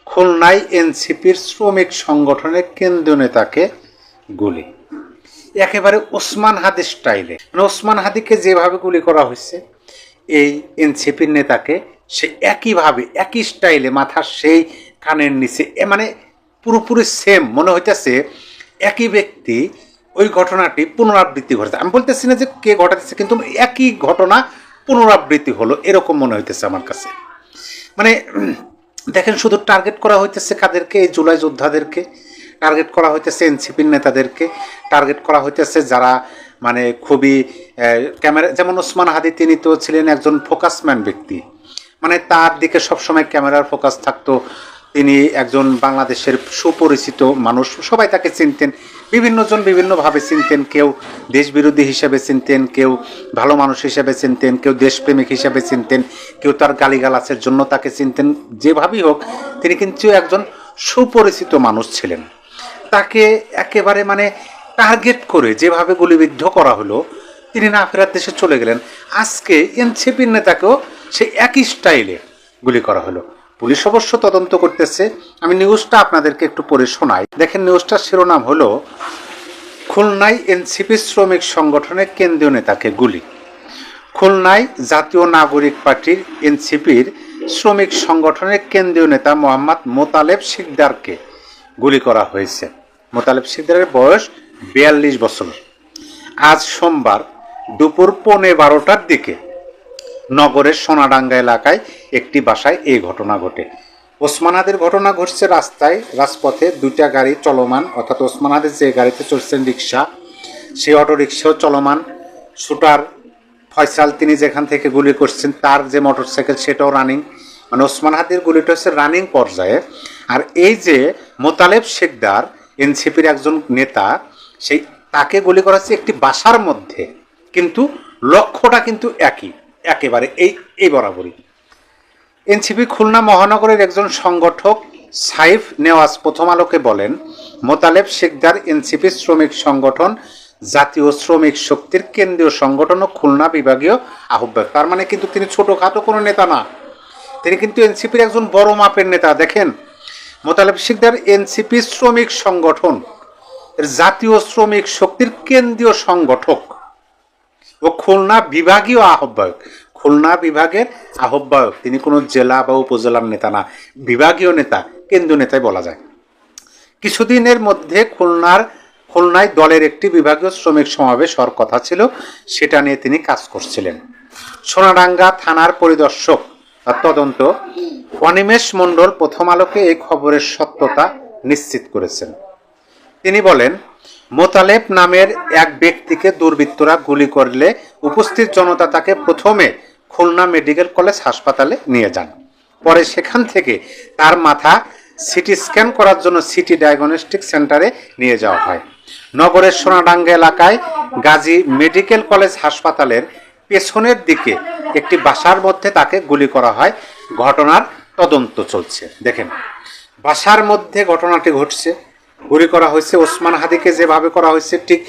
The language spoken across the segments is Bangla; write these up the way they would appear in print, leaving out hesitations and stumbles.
খুলনায় এনসিপির শ্রমিক সংগঠনের কেন্দ্রীয় নেতাকে গুলি। একেবারে ওসমান হাদি স্টাইলে, মানে ওসমান হাদিকে যেভাবে গুলি করা হয়েছে এই এনসিপির নেতাকে সে একইভাবে একই স্টাইলে মাথার সেই কানের নিচে মানে পুরোপুরি সেম মনে হইতেছে একই ব্যক্তি ওই ঘটনাটি পুনরাবৃত্তি ঘটেছে। আমি বলতেছি না যে কে ঘটাচ্ছে, কিন্তু একই ঘটনা পুনরাবৃত্তি হলো এরকম মনে হইতেছে আমার কাছে। মানে দেখেন, শুধু টার্গেট করা হইতেছে কাদেরকে? এই জুলাই যোদ্ধাদেরকে টার্গেট করা হইতেছে, এনসিপির নেতাদেরকে টার্গেট করা হইতেছে, যারা মানে খুবই ক্যামেরা, যেমন ওসমান হাদি তিনি তো ছিলেন একজন ফোকাসম্যান ব্যক্তি, মানে তার দিকে সবসময় ক্যামেরার ফোকাস থাকতো। তিনি একজন বাংলাদেশের সুপরিচিত মানুষ, সবাই তাকে চিনতেন, বিভিন্নজন বিভিন্নভাবে চিনতেন। কেউ দেশবিরোধী হিসেবে চিনতেন, কেউ ভালো মানুষ হিসেবে চিনতেন, কেউ দেশপ্রেমিক হিসেবে চিনতেন, কেউ তার গালিগালাজের জন্য তাকে চিনতেন। যেভাবেই হোক তিনি কিন্তু একজন সুপরিচিত মানুষ ছিলেন। তাকে একেবারে মানে টার্গেট করে যেভাবে গুলিবিদ্ধ করা হলো, তিনি না ফেরার দেশে চলে গেলেন। আজকে এনসিপির নেতাকেও সেই একই স্টাইলে গুলি করা হলো। পুলিশ অবশ্য তদন্ত করতেছে। আমি নিউজটা আপনাদেরকে একটু পড়ে শোনাই। দেখেন, নিউজটার শিরোনাম হলো খুলনায় এনসিপি শ্রমিক সংগঠনের কেন্দ্রীয় নেতাকে গুলি। খুলনায় জাতীয় নাগরিক পার্টির এনসিপির শ্রমিক সংগঠনের কেন্দ্রীয় নেতা মোহাম্মদ মোতালেব শিকদারকে গুলি করা হয়েছে। মোতালেব শিকদারের বয়স 42 বছর। আজ সোমবার দুপুর 12:15টার দিকে নগরের সোনাডাঙ্গা এলাকায় একটি বাসায় এই ঘটনা ঘটে। ওসমান হাদির ঘটনা ঘটছে রাজপথে দুইটা গাড়ি চলমান, অর্থাৎ ওসমান হাদির যে গাড়িতে চলছেন রিক্সা, সেই অটো রিক্সাও চলমান। শুটার ফয়সাল তিনি যেখান থেকে গুলি করছেন তার যে মোটরসাইকেল সেটাও রানিং, মানে ওসমান হাদির গুলিটা হচ্ছে রানিং পর্যায়ে। আর এই যে মোতালেব শিকদার এনসিপির একজন নেতা, সেই তাকে গুলি করা হচ্ছে একটি বাসার মধ্যে, কিন্তু লক্ষ্যটা কিন্তু একেবারে এই বরাবরই। এনসিপি খুলনা মহানগরের একজন সংগঠক সাইফ নেওয়াজ প্রথম আলোকে বলেন, মোতালেব শিকদার এনসিপি শ্রমিক সংগঠন জাতীয় শ্রমিক শক্তির কেন্দ্রীয় সংগঠন ও খুলনা বিভাগীয় আহ্বায়ক। তার মানে কিন্তু তিনি ছোটোখাটো কোনো নেতা না, তিনি কিন্তু এনসিপির একজন বড় মাপের নেতা। দেখেন, মোতালেব শিকদার এনসিপি শ্রমিক সংগঠন জাতীয় শ্রমিক শক্তির কেন্দ্রীয় সংগঠক ও খুলনা বিভাগীয় আহ্বায়ক। খুলনা বিভাগের আহ্বায়ক, তিনি কোনো জেলা বা উপজেলার নেতা না, বিভাগীয় নেতা, কেন্দ্রীয় নেতাই বলা যায়। কিছুদিনের মধ্যে খুলনায় দলের একটি বিভাগীয় শ্রমিক সমাবেশ হওয়ার কথা ছিল, সেটা নিয়ে তিনি কাজ করছিলেন। সোনাডাঙ্গা থানার পরিদর্শক তদন্ত অনিমেষ মণ্ডল প্রথম আলোকে এই খবরের সত্যতা নিশ্চিত করেছেন। তিনি বলেন, মোতালেব নামের এক ব্যক্তিকে দুর্বৃত্তরা গুলি করলে উপস্থিত জনতা তাকে প্রথমে খুলনা মেডিকেল কলেজ হাসপাতালে নিয়ে যান। পরে সেখান থেকে তার মাথা সিটি স্ক্যান করার জন্য সিটি ডায়াগনস্টিক সেন্টারে নিয়ে যাওয়া হয়। নগরের সোনাডাঙ্গা এলাকায় গাজী মেডিকেল কলেজ হাসপাতালের পেছনের দিকে একটি বাসার মধ্যে তাকে গুলি করা হয়। ঘটনার তদন্ত চলছে। দেখেন, বাসার মধ্যে ঘটনাটি ঘটছে, গুলি করা হয়েছে। ওসমান হাদিকে যেভাবে করা হয়েছে ঠিক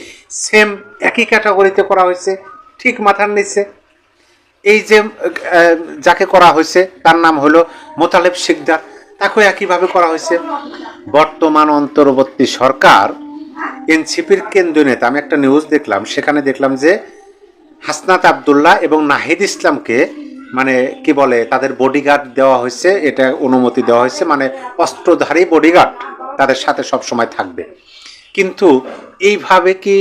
সেম একই ক্যাটাগরিতে করা হয়েছে, ঠিক মাথার নিচে। এই যে যাকে করা হয়েছে তার নাম হলো মোতালেব শিকদার, তাকেও একইভাবে করা হয়েছে। বর্তমান অন্তর্বর্তী সরকার এনসিপির কেন্দ্রীয় নেতা, আমি একটা নিউজ দেখলাম, সেখানে দেখলাম যে হাসনাত আবদুল্লাহ এবং নাহিদ ইসলামকে মানে কি বলে তাদের বডিগার্ড দেওয়া হয়েছে, এটা অনুমতি দেওয়া হয়েছে, মানে অস্ত্রধারী বডিগার্ড তাদের সাথে সব সময় থাকবে। কিন্তু এইভাবে কি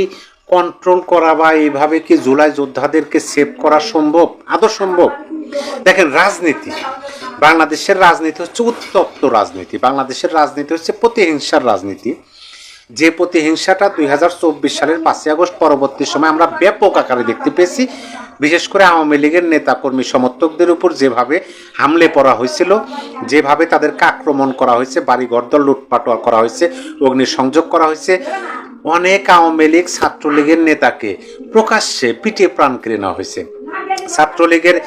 কন্ট্রোল করা বা এইভাবে কি জুলাই যোদ্ধাদেরকে সেভ করা সম্ভব? আদৌ সম্ভব? দেখেন, রাজনীতি, বাংলাদেশের রাজনীতি হচ্ছে উত্তপ্ত রাজনীতি। বাংলাদেশের রাজনীতি হচ্ছে প্রতিহিংসার রাজনীতি। যে প্রতিহিংসাটা 2024 সালের 5ই আগস্ট পরবর্তী সময় আমরা ব্যাপক আকারে দেখতে পেয়েছি। বিশেষ করে আওয়ামী লীগের নেতাকর্মী সমর্থকদের উপর যেভাবে হামলে পড়া হয়েছিল, যেভাবে তাদেরকে আক্রমণ করা হয়েছে, বাড়ি ঘরদর লুটপাট করা হয়েছে, অগ্নিসংযোগ করা হয়েছে। অনেক আওয়ামী লীগ ছাত্রলীগের নেতাকে প্রকাশ্যে পিটিয়ে প্রাণ কেড়ে নেওয়া হয়েছে। ছাত্রলীগের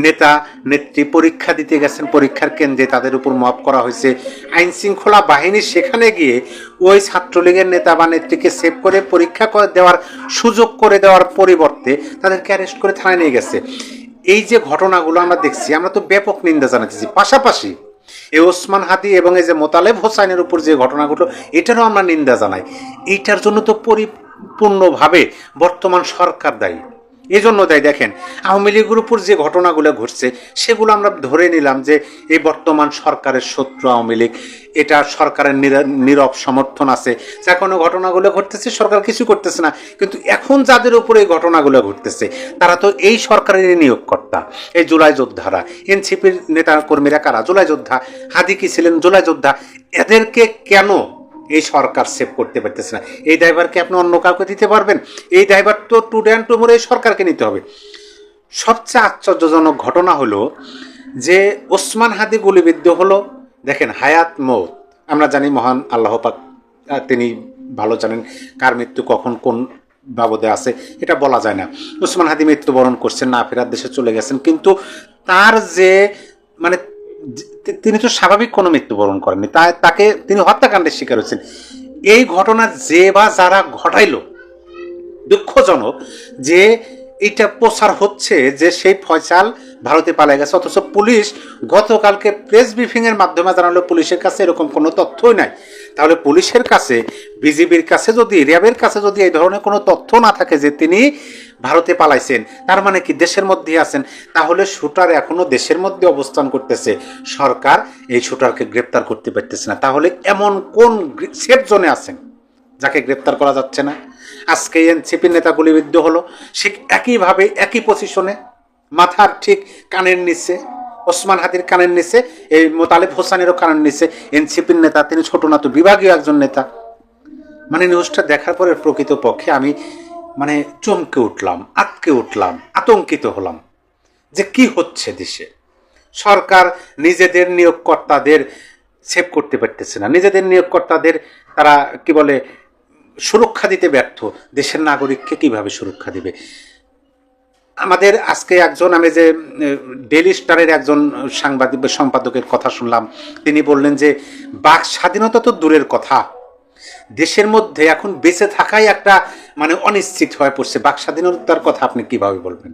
নেতা নেত্রী পরীক্ষা দিতে গেছেন, পরীক্ষার কেন্দ্রে তাদের উপর মব করা হয়েছে। আইন শৃঙ্খলা বাহিনী সেখানে গিয়ে ওই ছাত্রলীগের নেতা বা নেত্রীকে সেভ করে পরীক্ষা করে দেওয়ার সুযোগ করে দেওয়ার পরিবর্তে তাদেরকে অ্যারেস্ট করে থানায় নিয়ে গেছে। এই যে ঘটনাগুলো আমরা দেখছি, আমরা তো ব্যাপক নিন্দা জানাতেছি। পাশাপাশি এই ওসমান হাদি এবং এই যে মোতালেব হোসাইনের উপর যে ঘটনা ঘটলো, এটারও আমরা নিন্দা জানাই। এইটার জন্য তো পরিপূর্ণভাবে বর্তমান সরকার দায়ী। এই জন্য দায়ী। দেখেন, আওয়ামী লীগের উপর যে ঘটনাগুলো ঘটছে সেগুলো আমরা ধরে নিলাম যে এই বর্তমান সরকারের শত্রু আওয়ামী লীগ, এটা সরকারের নীরব সমর্থন আছে, যা কোনো ঘটনাগুলো ঘটতেছে, সরকার কিছু করতেছে না। কিন্তু এখন যাদের উপরে এই ঘটনাগুলো ঘটতেছে তারা তো এই সরকারের নিয়োগকর্তা, এই জুলাই যোদ্ধারা, এনসিপির নেতা কর্মীরা কারা? জুলাই যোদ্ধা। হাদি কি ছিলেন জুলাই যোদ্ধা? এদেরকে কেন এই সরকার সেভ করতে পারতেছে না? এই দায়ভারকে আপনি অন্য কাউকে দিতে পারবেন? এই দায়ভার তো টুডে অ্যান্ড টুমোরো এই সরকারকে নিতে হবে। সবচেয়ে আশ্চর্যজনক ঘটনা হলো যে ওসমান হাদি গুলিবিদ্ধ হলো। দেখেন, হায়াত মৌত আমরা জানি, মহান আল্লাহ পাক তিনি ভালো জানেন কার মৃত্যু কখন কোন বাবদে আছে, এটা বলা যায় না। ওসমান হাদি মৃত্যুবরণ করছেন, না ফেরার দেশে চলে গেছেন, কিন্তু তার যে মানে তিনি তো স্বাভাবিক কোনো মৃত্যুবরণ করেননি, তাকে তিনি হত্যাকাণ্ডের শিকার হয়েছেন। এই ঘটনা যে বা যারা ঘটাইলো, দুঃখজনক যে এটা প্রচার হচ্ছে যে সেই ফয়সাল ভারতে পালিয়ে গেছে, অথচ পুলিশ গতকালকে প্রেস ব্রিফিংয়ের মাধ্যমে জানালো পুলিশের কাছে এরকম কোনো তথ্যই নাই। তাহলে পুলিশের কাছে, বিজিবির কাছে যদি, র্যাবের কাছে যদি এই ধরনের কোনো তথ্য না থাকে যে তিনি ভারতে পালাইছেন, তার মানে কি দেশের মধ্যে আছেন? তাহলে শুটার এখনো দেশের মধ্যে অবস্থান করতেছে, সরকার এই শুটারকে গ্রেপ্তার করতে পারতেছে না। তাহলে এমন কোন সেফ জোনে আছেন যাকে গ্রেপ্তার করা যাচ্ছে না? আজকে এনসিপির নেতা গুলিবিদ্ধ হলো, ঠিক একইভাবে একই পজিশনে, মাথার ঠিক কানের নিচে, ওসমান হাদির কানের নিচে, এই মোতালেব হোসেনেরও কানের নিচে এনসিপির নেতা, তিনি ছোট না তো বিভাগীয় একজন নেতা। মানে নিউজটা দেখার পরে প্রকৃতপক্ষে আমি মানে চমকে উঠলাম, আটকে উঠলাম, আতঙ্কিত হলাম যে কি হচ্ছে দেশে। সরকার নিজেদের নিয়োগকর্তাদের সেভ করতে পারতেছে না, নিজেদের নিয়োগকর্তাদের তারা কি বলে সুরক্ষা দিতে ব্যর্থ। দেশের নাগরিককে কিভাবে সুরক্ষা দিবে? আমাদের আজকে একজন, আমি যে ডেইলি স্টারের একজন সাংবাদিক সম্পাদকের কথা শুনলাম, তিনি বললেন যে বাক স্বাধীনতা তো দূরের কথা, দেশের মধ্যে এখন বেঁচে থাকাই একটা মানে অনিশ্চিত হয়ে পড়ছে। বাক স্বাধীনতার কথা আপনি কিভাবে বলবেন?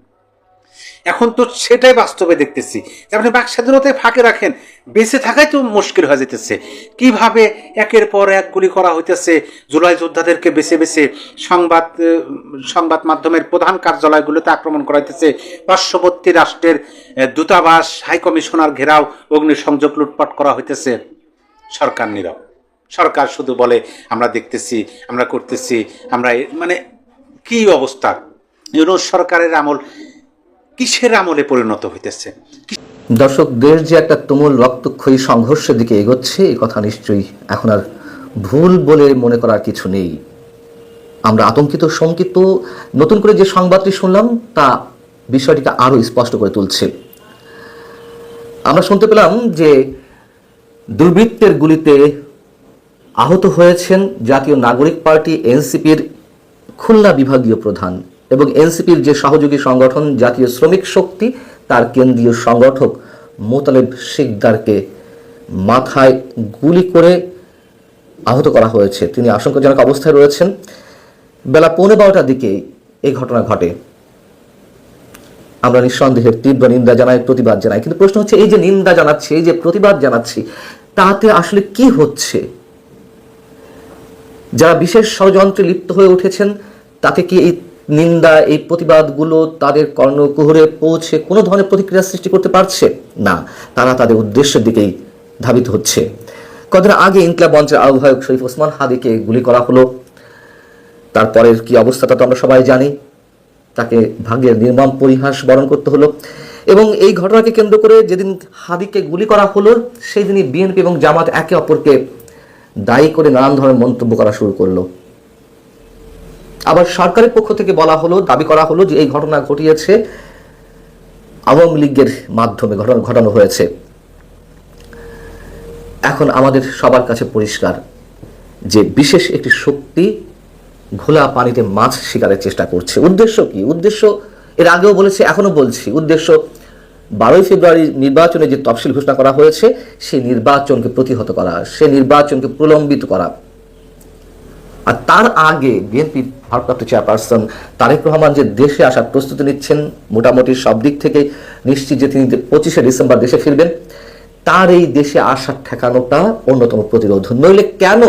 এখন তো সেটাই বাস্তবে দেখতেছি যে আপনি বাক স্বাধীনতায় ফাঁকে রাখেন, বেঁচে থাকাই তো মুশকিল হয়ে যেতেছে। কিভাবে একের পর এক গুলি করা হইতেছে, জুলাই যোদ্ধাদেরকে বেছে বেছে সংবাদ মাধ্যমের প্রধান কার্যালয়গুলোতে আক্রমণ করা হইতেছে, পার্শ্ববর্তী রাষ্ট্রের দূতাবাস, হাইকমিশনার ঘেরাও, অগ্নিসংযোগ, লুটপাট করা হইতেছে। সরকার নীরব। সরকার শুধু বলে আমরা দেখতেছি, আমরা করতেছি, আমরা মানে কি অবস্থা? ইউনূস সরকারের আমল কিসের আমলে পরিণত হইতেছে? দর্শক, দেশ যে একটা তুমুল রক্তক্ষয়ী সংঘর্ষের দিকে এগোচ্ছে, এই কথা নিশ্চয়ই এখন আর ভুল বলে মনে করার কিছু নেই। আমরা আতঙ্কিত, শঙ্কিত। নতুন করে যে সংবাদটি শুনলাম তা বিষয়টিকে আরো স্পষ্ট করে তুলছে। আমরা শুনতে পেলাম যে দুর্বৃত্তের গুলিতে আহত হয়েছেন জাতীয় নাগরিক পার্টি এনসিপির খুলনা বিভাগীয় প্রধান এবং এনসিপির যে সহযোগী সংগঠন জাতীয় শ্রমিক শক্তি, তার কেন্দ্রীয় সংগঠক মোতালেব শিকদারকে মাথায় গুলি করে আহত করা হয়েছে। তিনি আশঙ্কাজনক অবস্থায় রয়েছেন। বেলা 11:15টার দিকে এই ঘটনা ঘটে। আমরা নিঃসন্দেহে তীব্র নিন্দা জানাই, প্রতিবাদ জানাই। কিন্তু প্রশ্ন হচ্ছে, এই যে নিন্দা জানাচ্ছি, এই যে প্রতিবাদ জানাচ্ছি, তাতে আসলে কি হচ্ছে? যারা বিশেষ ষড়যন্ত্রে লিপ্ত হয়ে উঠেছেন, তাতে কি এই নিন্দা, এই প্রতিবাদগুলো তাদের কর্ণকুহরে পৌঁছে কোনো ধরনের প্রতিক্রিয়া সৃষ্টি করতে পারছে না? তারা তাদের উদ্দেশ্যের দিকেই ধাবিত হচ্ছে। কদিন আগে ইনকিলাব মঞ্চের আহ্বায়ক শরীফ ওসমান হাদিকে গুলি করা হলো। তারপরের কি অবস্থাটা তো আমরা সবাই জানি। তাকে ভাগ্যের নির্মম পরিহাস বরণ করতে হলো। এবং এই ঘটনাকে কেন্দ্র করে যেদিন হাদিকে গুলি করা হলো, সেই দিনই বিএনপি এবং জামাত একে অপরকে দায়ী করে নানান ধরনের মন্তব্য করা শুরু করলো। আবার সরকারের পক্ষ থেকে বলা হলো, দাবি করা হলো যে এই ঘটনা ঘটিয়েছে আওয়ামী লীগের মাধ্যমে ঘটানো হয়েছে। এখন আমাদের সবার কাছে পরিষ্কার যে বিশেষ একটি শক্তি ঘোলা পানিতে মাছ শিকারের চেষ্টা করছে। উদ্দেশ্য কি? উদ্দেশ্য এর আগেও বলেছে, এখনো বলছি, উদ্দেশ্য 12 ফেব্রুয়ারি নির্বাচনে যে তফসিল ঘোষণা করা হয়েছে, সেই নির্বাচনকে প্রতিহত করা, সেই নির্বাচনকে প্রলম্বিত করা। আর তার আগে বিএনপি ভারপ্রাপ্ত চেয়ারপারসন তারেক রহমান যে দেশে আসার প্রস্তুতি নিচ্ছেন, মোটামুটি সব দিক থেকে নিশ্চিত যে তিনি 25শে ডিসেম্বর দেশে ফিরবেন, তার এই দেশে আসার ঠেকানোটা অন্যতম প্রতিরোধ। নইলে কেন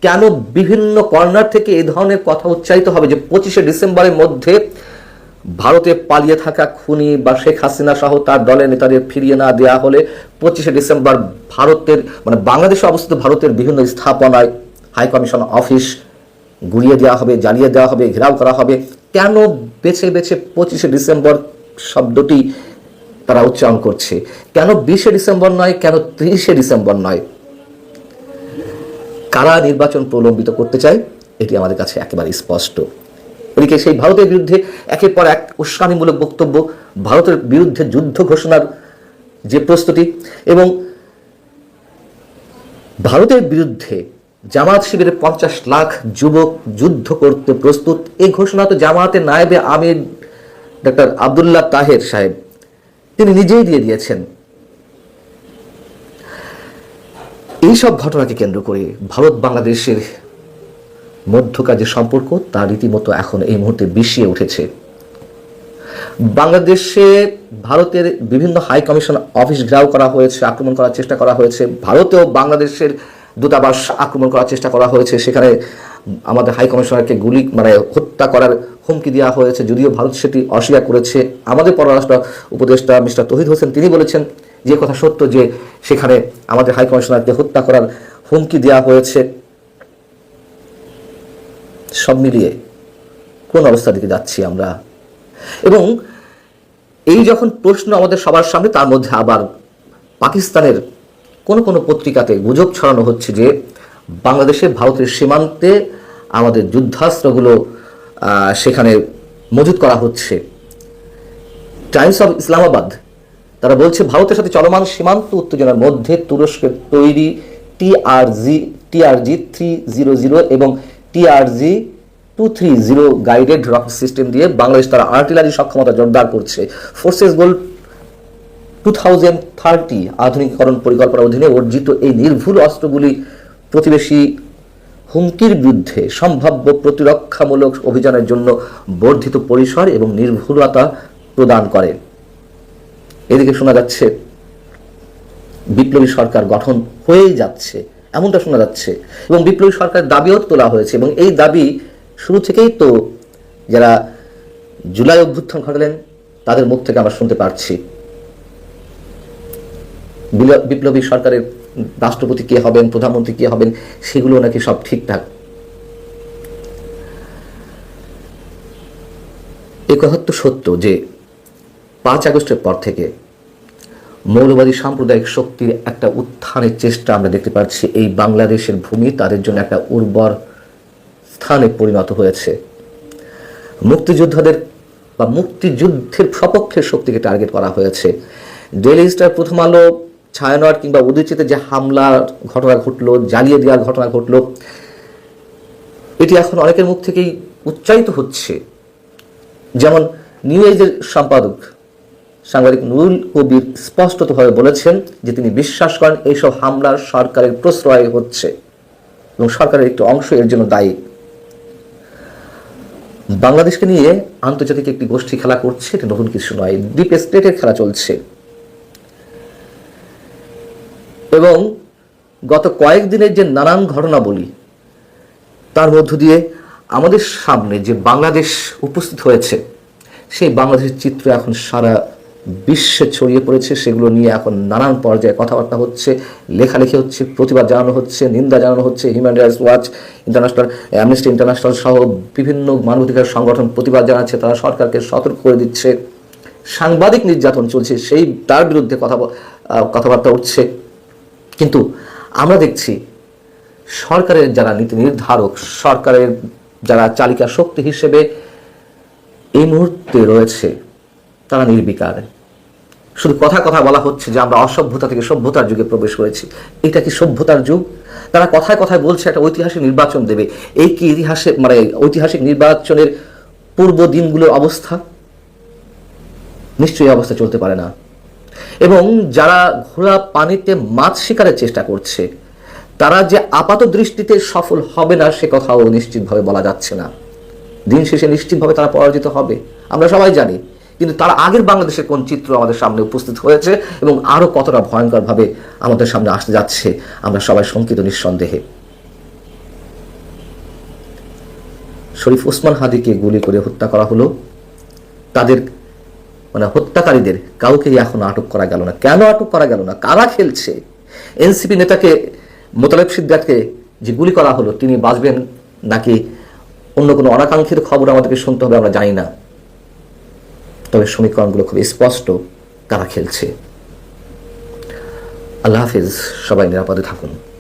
কেন বিভিন্ন কর্নার থেকে এই ধরনের কথা উচ্চারিত হবে যে 25শে ডিসেম্বরের মধ্যে ভারতে পালিয়ে থাকা খুনি বা শেখ হাসিনা সহ তার দলের নেতাদের ফিরিয়ে না দেওয়া হলে 25শে ডিসেম্বর ভারতের মানে বাংলাদেশে অবস্থিত ভারতের বিভিন্ন স্থাপনায় হাই কমিশন অফিস গুড়িয়ে দেওয়া হবে, জ্বালিয়ে দেওয়া হবে, ঘেরাও করা হবে। কেন বেছে বেছে 25শে ডিসেম্বর শব্দটি তারা উচ্চারণ করছে? কেন 20শে ডিসেম্বর নয়, কেন 30শে ডিসেম্বর নয়? কারা নির্বাচন প্রলম্বিত করতে চায় এটি আমাদের কাছে একেবারে স্পষ্ট। এদিকে সেই ভারতের বিরুদ্ধে একের পর এক উস্কানিমূলক বক্তব্য, ভারতের বিরুদ্ধে যুদ্ধ ঘোষণার যে প্রস্তুতি এবং ভারতের বিরুদ্ধে জামায়াত শিবিরের 50 লাখ যুবক যুদ্ধ করতে প্রস্তুত, এই ঘোষণা তো জামায়াতের নায়েবে আমির ডক্টর আব্দুল্লাহ তাহের সাহেব তিনি নিজেই দিয়ে দিয়েছেন। এইসব ঘটনাকে কেন্দ্র করে ভারত বাংলাদেশের মধ্যকার যে সম্পর্ক তা রীতিমতো এখন এই মুহূর্তে বিষিয়ে উঠেছে। বাংলাদেশে ভারতের বিভিন্ন হাই কমিশন অফিস ঘেরাও করা হয়েছে, আক্রমণ করার চেষ্টা করা হয়েছে। ভারতেও বাংলাদেশের দূতাবাস আক্রমণ করার চেষ্টা করা হয়েছে, সেখানে আমাদের হাই কমিশনারকে গুলি হত্যা করার হুমকি দেওয়া হয়েছে, যদিও ভারত সেটি অস্বীকার করেছে। আমাদের পররাষ্ট্র উপদেষ্টা মিস্টার তৌহিদ হোসেন তিনি বলেছেন যে কথা সত্য, যে সেখানে আমাদের হাই কমিশনারকে হত্যা করার হুমকি দেওয়া হয়েছে। সব মিলিয়ে কোন অবস্থার দিকে যাচ্ছি আমরা? এবং এই যখন প্রশ্ন আমাদের সবার সামনে, তার মধ্যে আবার পাকিস্তানের কোন কোন পত্রিকাতে গুজব ছড়ানো হচ্ছে যে বাংলাদেশে ভারতের সীমান্তে আমাদের যুদ্ধাস্ত্রগুলো সেখানে মজুত করা হচ্ছে। টাইমস অফ ইসলামাবাদ তারা বলছে ভারতের সাথে চলমান সীমান্ত উত্তেজনার মধ্যে তুরস্কের তৈরি টিআরজি 300 এবং টিআরজি 230 গাইডেড রকেট সিস্টেম দিয়ে বাংলাদেশ তার আর্টিলারি সক্ষমতা জোরদার করছে। ফোর্সেস গোল 2030 আধুনিকীকরণ পরিকল্পনার অধীনে অর্জিত এই নির্ভুল অস্ত্রগুলি প্রতিবেশী হুমকির বিরুদ্ধে সম্ভাব্য প্রতিরক্ষামূলক অভিযানের জন্য বর্ধিত পরিসর এবং নির্ভুলতা প্রদান করে। এদিকে শোনা যাচ্ছে বিপ্লবী সরকার গঠন হয়েই যাচ্ছে, এমনটা শোনা যাচ্ছে, এবং বিপ্লবী সরকারের দাবিও তোলা হয়েছে। এবং এই দাবি শুরু থেকেই তো যারা জুলাই অভ্যুত্থান ঘটালেন তাদের মুখ থেকে আমরা শুনতে পারছি বিপ্লবী সরকারের রাষ্ট্রপতি কে হবেন, প্রধানমন্ত্রী কে হবেন, সেগুলো নাকি সব ঠিকঠাক। এ কথা তো সত্য যে 5 আগস্টের পর থেকে মৌলবাদী সাম্প্রদায়িক শক্তির একটা উত্থানের চেষ্টা আমরা দেখতে পাচ্ছি। এই বাংলাদেশের ভূমি তাদের জন্য একটা উর্বর স্থানে পরিণত হয়েছে। মুক্তিযোদ্ধাদের বা মুক্তিযুদ্ধের সপক্ষের শক্তিকে টার্গেট করা হয়েছে। ডেইলি স্টার, প্রথম আলো, ছায়ানট কিংবা উদয়চিতে যে হামলার ঘটনা ঘটলো, জ্বালিয়ে দেওয়ার ঘটনা ঘটলো, এটি এখন অনেকের মুখ থেকেই উচ্চারিত হচ্ছে। যেমন নিউ এজের সম্পাদক সাংবাদিক নুরুল কবির স্পষ্টতভাবে বলেছেন যে তিনি বিশ্বাস করেন এইসব হামলার সরকারের প্রশ্রয় হচ্ছে এবং সরকারের একটি অংশ এর জন্য দায়ী। বাংলাদেশকে নিয়ে আন্তর্জাতিক একটি গোষ্ঠী খেলা করছে, এটা নতুন কিছু নয়। ডিপ স্টেটের খেলা চলছে এবং গত কয়েকদিনের যে নানান ঘটনাবলী তার মধ্য দিয়ে আমাদের সামনে যে বাংলাদেশ উপস্থিত হয়েছে, সেই বাংলাদেশের চিত্র এখন সারা বিশ্বে ছড়িয়ে পড়েছে। সেগুলো নিয়ে এখন নানান পর্যায়ে কথাবার্তা হচ্ছে, লেখালেখি হচ্ছে, প্রতিবাদ জানানো হচ্ছে, নিন্দা জানানো হচ্ছে। Human rights watch, international amnesty international সহ বিভিন্ন মানবাধিকার সংগঠন প্রতিবাদ জানাচ্ছে, তারা সরকারকে সতর্ক করে দিচ্ছে। সাংবাদিক নির্যাতন চলছে, সেই তার বিরুদ্ধে কথাবার্তা উঠছে। কিন্তু আমরা দেখছি সরকারের যারা নীতি নির্ধারক, সরকারের যারা চালিকা শক্তি হিসেবে এই মুহূর্তে রয়েছে, তারা নির্বিকার। শুধু কথা কথা বলা হচ্ছে যে আমরা অসভ্যতা থেকে সভ্যতার যুগে প্রবেশ করেছি। এটা কি সভ্যতার যুগ? তারা কথায় কথায় বলছে একটা ঐতিহাসিক নির্বাচন দেবে। এই কি ইতিহাসে ঐতিহাসিক নির্বাচনের পূর্ব দিনগুলোর অবস্থা? নিশ্চয়ই অবস্থা চলতে পারে না। এবং যারা ঘোড়া পানিতে মাছ শিকারের চেষ্টা করছে, তারা যে আপাত দৃষ্টিতে সফল হবে না সে কথাও নিশ্চিতভাবে বলা যাচ্ছে না। দিন শেষে নিশ্চিতভাবে তারা পরাজিত হবে, আমরা সবাই জানি। কিন্তু তার আগের বাংলাদেশের কোন চিত্র আমাদের সামনে উপস্থিত হয়েছে এবং আরও কতটা ভয়ঙ্করভাবে আমাদের সামনে আসতে যাচ্ছে আমরা সবাই শঙ্কিত নিঃসন্দেহে। শরীফ ওসমান হাদিকে গুলি করে হত্যা করা হলো, তাদের হত্যাকারীদের কাউকেই এখনো আটক করা গেল না। কেন আটক করা গেল না? কারা খেলছে? এনসিপি নেতাকে মোতালেব সিদ্দিককে যে গুলি করা হলো, তিনি বাঁচবেন নাকি অন্য কোনো অনাকাঙ্ক্ষিত খবর আমাদেরকে শুনতে হবে আমরা জানি না, তবে সমীকরণগুলো খুব স্পষ্ট কারা খেলছে। আল্লাহ হাফিজ, সবাই নিরাপদে থাকুন।